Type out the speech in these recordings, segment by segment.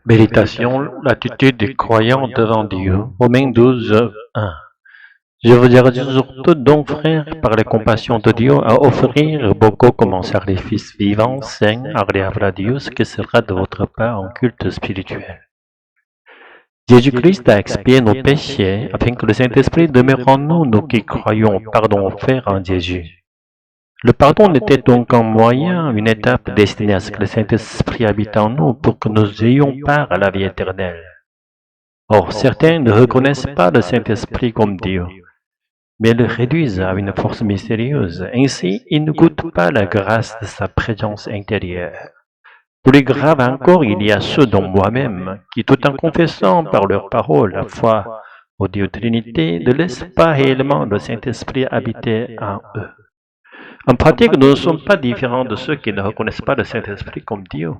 Méditation, l'attitude du croyant devant Dieu. Romains 12, 1. Je vous exhorte donc, frères, par la compassion de Dieu, à offrir beaucoup comme un sacrifice vivant, saint, agréable à Dieu, ce qui sera de votre part un culte spirituel. Jésus-Christ a expié nos péchés afin que le Saint-Esprit demeure en nous, nous qui croyons au pardon offert en Jésus. Le pardon n'était donc un moyen, une étape destinée à ce que le Saint-Esprit habite en nous pour que nous ayons part à la vie éternelle. Or, certains ne reconnaissent pas le Saint-Esprit comme Dieu, mais le réduisent à une force mystérieuse. Ainsi, ils ne goûtent pas la grâce de sa présence intérieure. Plus grave encore, il y a ceux dont moi-même, qui tout en confessant par leur parole la foi au Dieu Trinité, ne laissent pas réellement le Saint-Esprit habiter en eux. En pratique, nous ne sommes pas différents de ceux qui ne reconnaissent pas le Saint-Esprit comme Dieu.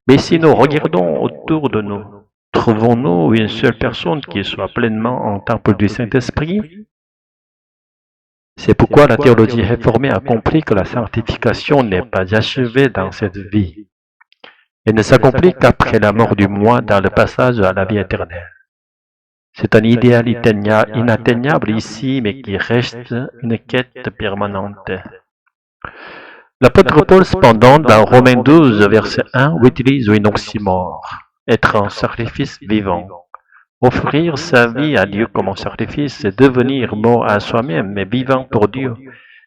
Mais si nous regardons autour de nous, trouvons-nous une seule personne qui soit pleinement en temple du Saint-Esprit? C'est pourquoi la théologie réformée a compris que la sanctification n'est pas achevée dans cette vie. Elle ne s'accomplit qu'après la mort du moi dans le passage à la vie éternelle. C'est un idéal inatteignable ici, mais qui reste une quête permanente. L'apôtre Paul, cependant, dans Romains 12, verset 1, utilise une oxymore, être un sacrifice vivant. Offrir sa vie à Dieu comme un sacrifice, c'est devenir mort à soi-même, mais vivant pour Dieu.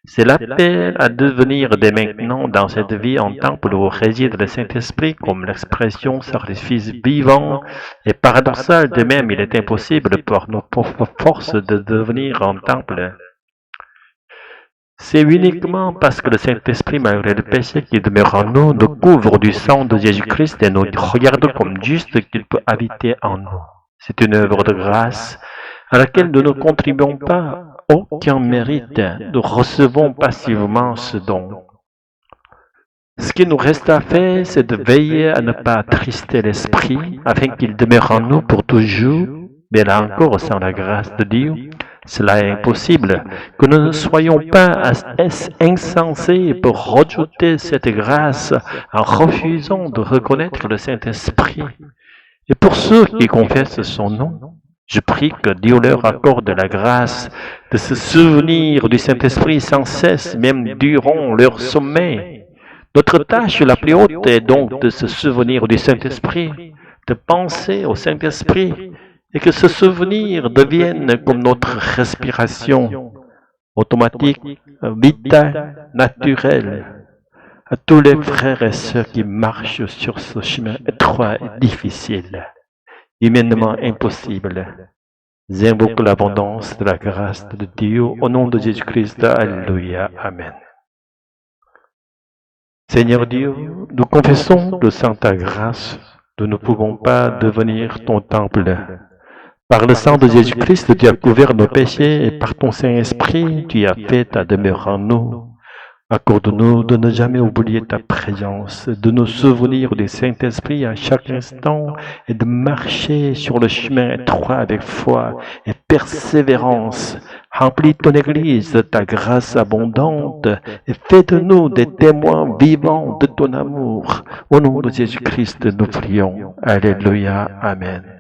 C'est l'appel à devenir dès maintenant dans cette vie un temple où réside le Saint-Esprit, comme l'expression sacrifice vivant est paradoxale. De même, il est impossible par nos propres forces de devenir un temple. C'est uniquement parce que le Saint-Esprit, malgré le péché qui demeure en nous, nous couvre du sang de Jésus-Christ et nous regarde comme juste qu'il peut habiter en nous. C'est une œuvre de grâce à laquelle nous ne contribuons pas aucun mérite. Nous recevons passivement ce don. Ce qui nous reste à faire, c'est de veiller à ne pas attrister l'Esprit afin qu'il demeure en nous pour toujours. Mais là encore, sans la grâce de Dieu, cela est impossible. Que nous ne soyons pas insensés pour rejeter cette grâce en refusant de reconnaître le Saint-Esprit. Et pour ceux qui confessent son nom, je prie que Dieu leur accorde la grâce de se souvenir du Saint-Esprit sans cesse, même durant leur sommeil. Notre tâche la plus haute est donc de se souvenir du Saint-Esprit, de penser au Saint-Esprit, et que ce souvenir devienne comme notre respiration, automatique, vitale, naturelle. À tous les frères et sœurs qui marchent sur ce chemin étroit et difficile, humainement impossible, j'invoque l'abondance de la grâce de Dieu au nom de Jésus-Christ. Alléluia. Amen. Seigneur Dieu, nous confessons de sans ta grâce, nous ne pouvons pas devenir ton temple. Par le sang de Jésus-Christ, tu as couvert nos péchés et par ton Saint-Esprit, tu as fait ta demeure en nous. Accorde-nous de ne jamais oublier ta présence, de nous souvenir du Saint-Esprit à chaque instant et de marcher sur le chemin étroit avec foi et persévérance. Remplis ton Église de ta grâce abondante et fais de nous des témoins vivants de ton amour. Au nom de Jésus-Christ, nous prions. Alléluia. Amen.